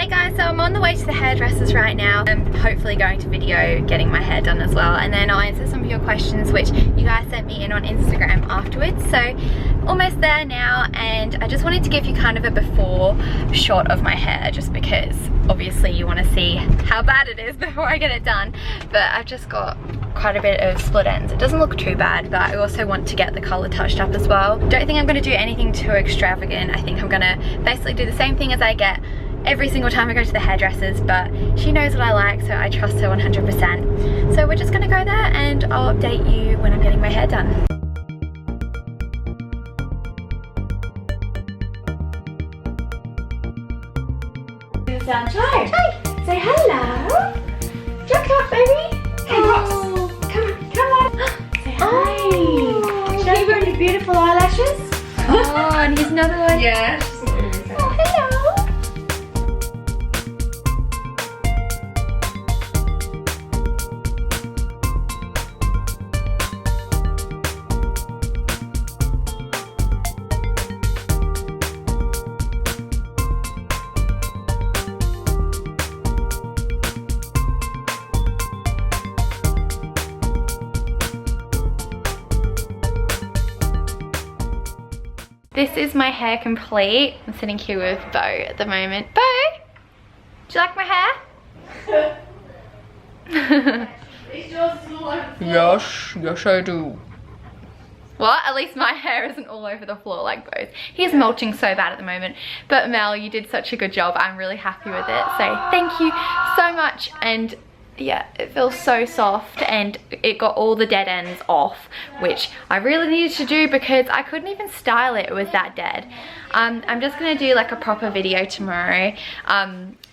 Hey guys, so I'm on the way to the hairdressers right now. I'm hopefully going to video getting my hair done as well, and then I'll answer some of your questions which you guys sent me in on Instagram afterwards. So almost there now, and I just wanted to give you kind of a before shot of my hair, just because obviously you want to see how bad it is before I get it done. But I've just got quite a bit of split ends. It doesn't look too bad, but I also want to get the color touched up as well. Don't think I'm going to do anything too extravagant. I think I'm going to basically do the same thing as I get every single time I go to the hairdressers, but she knows what I like, so I trust her 100%. So we're just gonna go there and I'll update you when I'm getting my hair done. Sunshine. Hi. Say hello. Jack up, baby. Hey, Rox. Come on. Say hi. Oh. Show you wearing your beautiful eyelashes. Oh, and here's another one. Yeah. Oh, hello. This is my hair complete. I'm sitting here with Bo at the moment. Bo, do you like my hair? Yes, I do. What? At least my hair isn't all over the floor like Bo's. He's melting so bad at the moment. But Mel, you did such a good job. I'm really happy with it. So thank you so much. And yeah, it feels so soft, and it got all the dead ends off, which I really needed to do because I couldn't even style it. It was that dead. I'm just gonna do like a proper video tomorrow,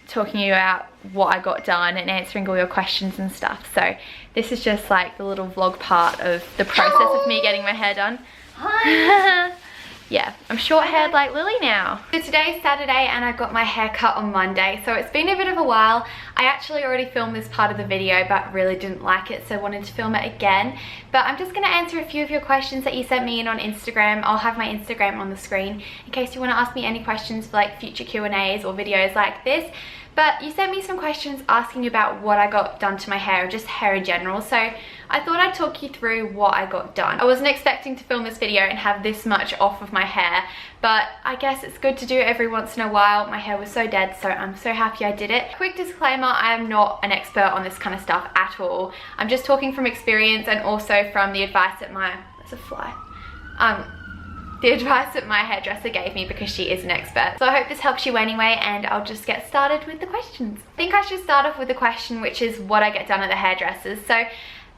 talking about what I got done and answering all your questions and stuff. So this is just like the little vlog part of the process of me getting my hair done. Hi. Yeah, I'm short haired like Lily now. So today's Saturday and I got my hair cut on Monday, so it's been a bit of a while. I actually already filmed this part of the video but really didn't like it, so wanted to film it again. But I'm just gonna answer a few of your questions that you sent me in on Instagram. I'll have my Instagram on the screen in case you wanna ask me any questions for like future Q&As or videos like this. But you sent me some questions asking about what I got done to my hair, or just hair in general, so I thought I'd talk you through what I got done. I wasn't expecting to film this video and have this much off of my hair, but I guess it's good to do every once in a while. My hair was so dead, so I'm so happy I did it. Quick disclaimer, I am not an expert on this kind of stuff at all. I'm just talking from experience and also from the advice that there's a fly. The advice that my hairdresser gave me, because she is an expert. So I hope this helps you anyway, and I'll just get started with the questions. I think I should start off with the question, which is what I get done at the hairdressers. So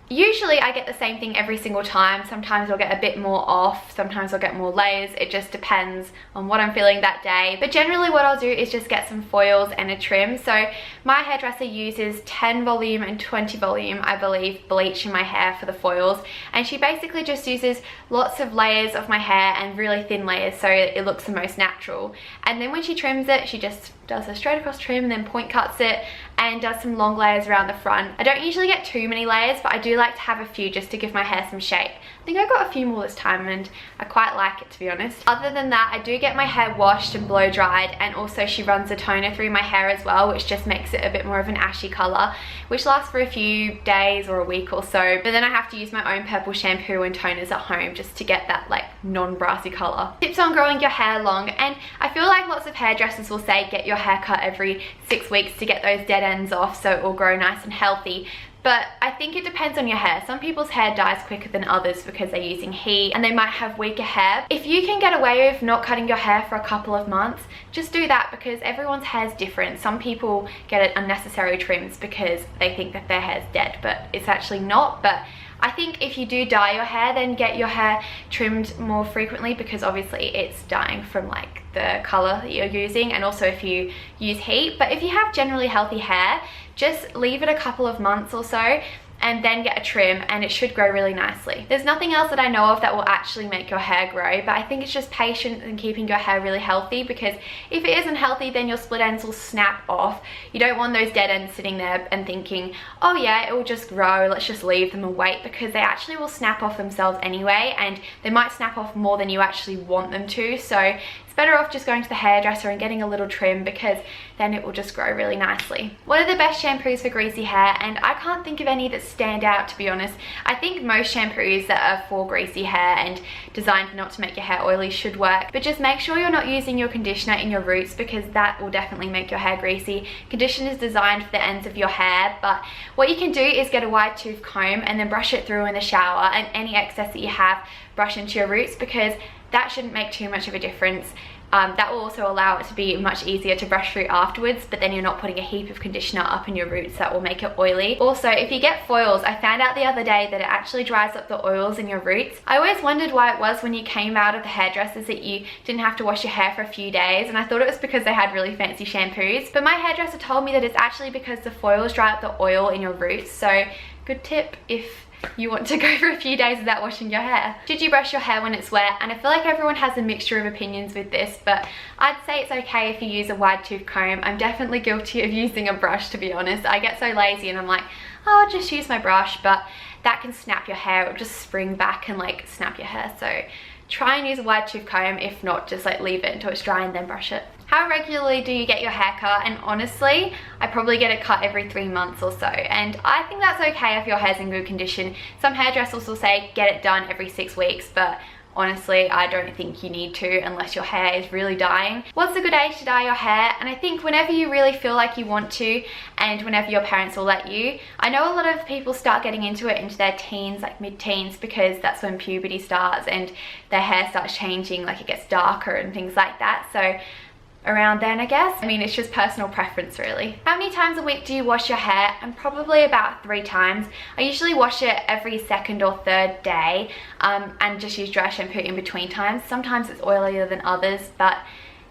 usually I get the same thing every single time. Sometimes I'll get a bit more off, sometimes I'll get more layers. It just depends on what I'm feeling that day. But generally what I'll do is just get some foils and a trim. So my hairdresser uses 10 volume and 20 volume, I believe, bleach in my hair for the foils. And she basically just uses lots of layers of my hair and really thin layers so it looks the most natural. And then when she trims it, she just does a straight across trim and then point cuts it and does some long layers around the front. I don't usually get too many layers, but I do like to have a few just to give my hair some shape. I think I got a few more this time and I quite like it, to be honest. Other than that, I do get my hair washed and blow dried, and also she runs a toner through my hair as well, which just makes it a bit more of an ashy colour, which lasts for a few days or a week or so. But then I have to use my own purple shampoo and toners at home just to get that like non-brassy colour. Tips on growing your hair long, and I feel like lots of hairdressers will say get your hair cut every 6 weeks to get those dead ends off so it will grow nice and healthy. But I think it depends on your hair. Some people's hair dies quicker than others because they're using heat and they might have weaker hair. If you can get away with not cutting your hair for a couple of months, just do that, because everyone's hair is different. Some people get unnecessary trims because they think that their hair's dead, but it's actually not. But I think if you do dye your hair, then get your hair trimmed more frequently, because obviously it's dying from like the color that you're using, and also if you use heat. But if you have generally healthy hair, just leave it a couple of months or so and then get a trim, and it should grow really nicely. There's nothing else that I know of that will actually make your hair grow, but I think it's just patience and keeping your hair really healthy, because if it isn't healthy, then your split ends will snap off. You don't want those dead ends sitting there and thinking, oh yeah, it will just grow, let's just leave them and wait, because they actually will snap off themselves anyway, and they might snap off more than you actually want them to. So it's better off just going to the hairdresser and getting a little trim, because then it will just grow really nicely. What are the best shampoos for greasy hair? And I can't think of any that stand out, to be honest. I think most shampoos that are for greasy hair and designed not to make your hair oily should work, but just make sure you're not using your conditioner in your roots, because that will definitely make your hair greasy. Conditioner is designed for the ends of your hair, but what you can do is get a wide tooth comb and then brush it through in the shower, and any excess that you have brush into your roots, because that shouldn't make too much of a difference. That will also allow it to be much easier to brush through afterwards, but then you're not putting a heap of conditioner up in your roots that will make it oily. Also, if you get foils, I found out the other day that it actually dries up the oils in your roots. I always wondered why it was when you came out of the hairdressers that you didn't have to wash your hair for a few days, and I thought it was because they had really fancy shampoos, but my hairdresser told me that it's actually because the foils dry up the oil in your roots. So good tip if you want to go for a few days without washing your hair. Should you brush your hair when it's wet? And I feel like everyone has a mixture of opinions with this, but I'd say it's okay if you use a wide tooth comb. I'm definitely guilty of using a brush, to be honest. I get so lazy and I'm like, oh, I'll just use my brush, but that can snap your hair. It'll just spring back and like snap your hair. So try and use a wide tooth comb. If not, just like leave it until it's dry and then brush it. How regularly do you get your hair cut? And honestly, I probably get it cut every 3 months or so, and I think that's okay if your hair's in good condition. Some hairdressers will say get it done every 6 weeks, but honestly, I don't think you need to unless your hair is really dying. What's a good age to dye your hair? And I think whenever you really feel like you want to, and whenever your parents will let you. I know a lot of people start getting into it into their teens, like mid-teens, because that's when puberty starts and their hair starts changing, like it gets darker and things like that. So around then, I guess. I mean, it's just personal preference, really. How many times a week do you wash your hair? And probably about 3 times. I usually wash it every 2nd or 3rd day, and just use dry shampoo in between times. Sometimes it's oilier than others, but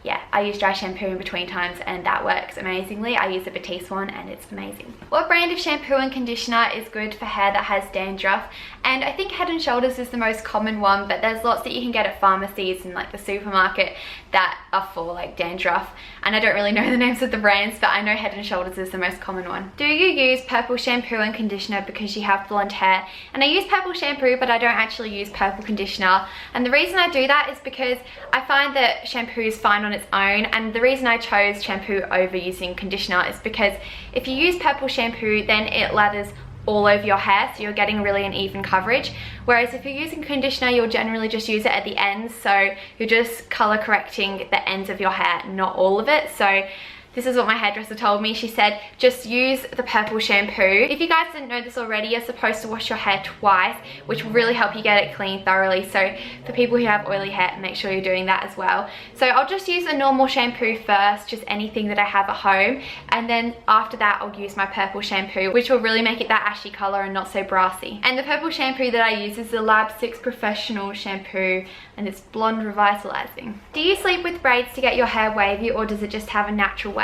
yeah, I use dry shampoo in between times and that works amazingly. I use a Batiste one and it's amazing. What brand of shampoo and conditioner is good for hair that has dandruff? And I think Head & Shoulders is the most common one, but there's lots that you can get at pharmacies and like the supermarket that are for like dandruff. And I don't really know the names of the brands, but I know Head & Shoulders is the most common one. Do you use purple shampoo and conditioner because you have blonde hair? And I use purple shampoo, but I don't actually use purple conditioner. And the reason I do that is because I find that shampoo is fine on its own, and the reason I chose shampoo over using conditioner is because if you use purple shampoo, then it lathers all over your hair, so you're getting really an even coverage, whereas if you're using conditioner, you'll generally just use it at the ends, so you're just color correcting the ends of your hair, not all of it. So this is what my hairdresser told me. She said, just use the purple shampoo. If you guys didn't know this already, you're supposed to wash your hair twice, which will really help you get it clean thoroughly. So for people who have oily hair, make sure you're doing that as well. So I'll just use a normal shampoo first, just anything that I have at home. And then after that, I'll use my purple shampoo, which will really make it that ashy color and not so brassy. And the purple shampoo that I use is the Lab 6 Professional Shampoo, and it's blonde revitalizing. Do you sleep with braids to get your hair wavy, or does it just have a natural wave?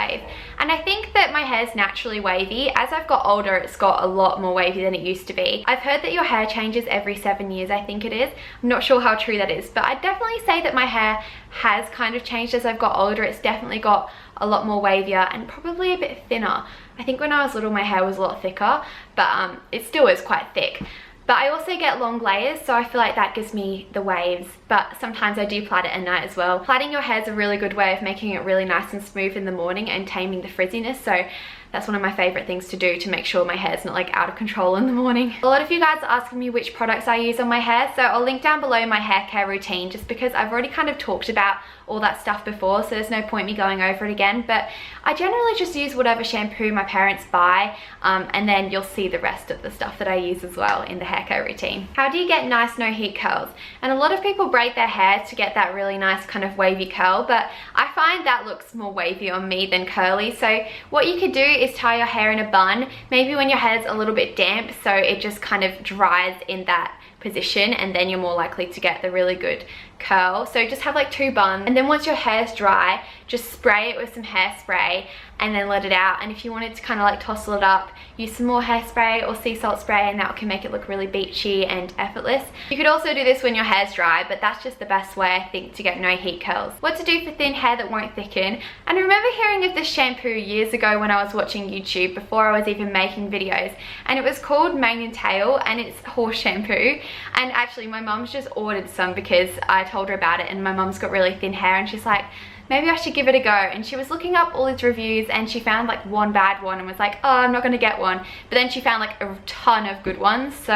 And I think that my hair's naturally wavy. As I've got older, it's got a lot more wavy than it used to be. I've heard that your hair changes every 7 years, I think it is. I'm not sure how true that is, but I'd definitely say that my hair has kind of changed as I've got older. It's definitely got a lot more wavier and probably a bit thinner. I think when I was little, my hair was a lot thicker, but it still is quite thick. But I also get long layers, so I feel like that gives me the waves. But sometimes I do plait it at night as well. Plaiting your hair is a really good way of making it really nice and smooth in the morning and taming the frizziness. So that's one of my favorite things to do to make sure my hair's not like out of control in the morning. A lot of you guys are asking me which products I use on my hair, so I'll link down below my hair care routine, just because I've already kind of talked about all that stuff before, so there's no point me going over it again. But I generally just use whatever shampoo my parents buy, and then you'll see the rest of the stuff that I use as well in the hair care routine. How do you get nice no heat curls? And a lot of people braid their hair to get that really nice kind of wavy curl, but I find that looks more wavy on me than curly. So what you could do is tie your hair in a bun, maybe when your hair's a little bit damp, so it just kind of dries in that position, and then you're more likely to get the really good curl. So just have like 2 buns, and then once your hair's dry, just spray it with some hairspray and then let it out. And if you wanted to kind of like tousle it up, use some more hairspray or sea salt spray, and that can make it look really beachy and effortless. You could also do this when your hair's dry, but that's just the best way, I think, to get no heat curls. What to do for thin hair that won't thicken? And I remember hearing of this shampoo years ago when I was watching YouTube, before I was even making videos, and it was called Mane and Tail, and it's horse shampoo. And actually my mum's just ordered some because I told her about it, and my mum's got really thin hair, and she's like, maybe I should give it a go. And she was looking up all these reviews, and she found like one bad one and was like, oh, I'm not gonna get one. But then she found like a ton of good ones. So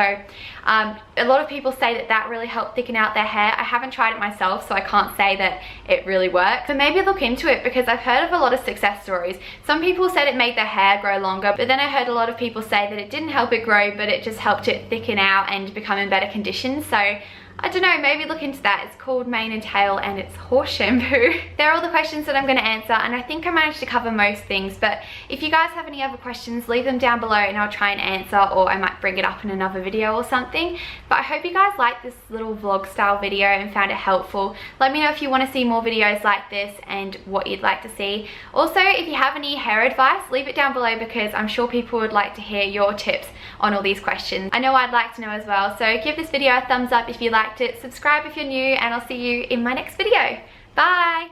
a lot of people say that that really helped thicken out their hair. I haven't tried it myself, so I can't say that it really works. But maybe look into it, because I've heard of a lot of success stories. Some people said it made their hair grow longer, but then I heard a lot of people say that it didn't help it grow, but it just helped it thicken out and become in better condition. So I don't know, maybe look into that. It's called Mane and Tail, and it's horse shampoo. They're all the questions that I'm going to answer, and I think I managed to cover most things. But if you guys have any other questions, leave them down below and I'll try and answer, or I might bring it up in another video or something. But I hope you guys liked this little vlog style video and found it helpful. Let me know if you want to see more videos like this and what you'd like to see. Also, if you have any hair advice, leave it down below, because I'm sure people would like to hear your tips on all these questions. I know I'd like to know as well. So give this video a thumbs up if you liked it, subscribe if you're new, and I'll see you in my next video. Bye!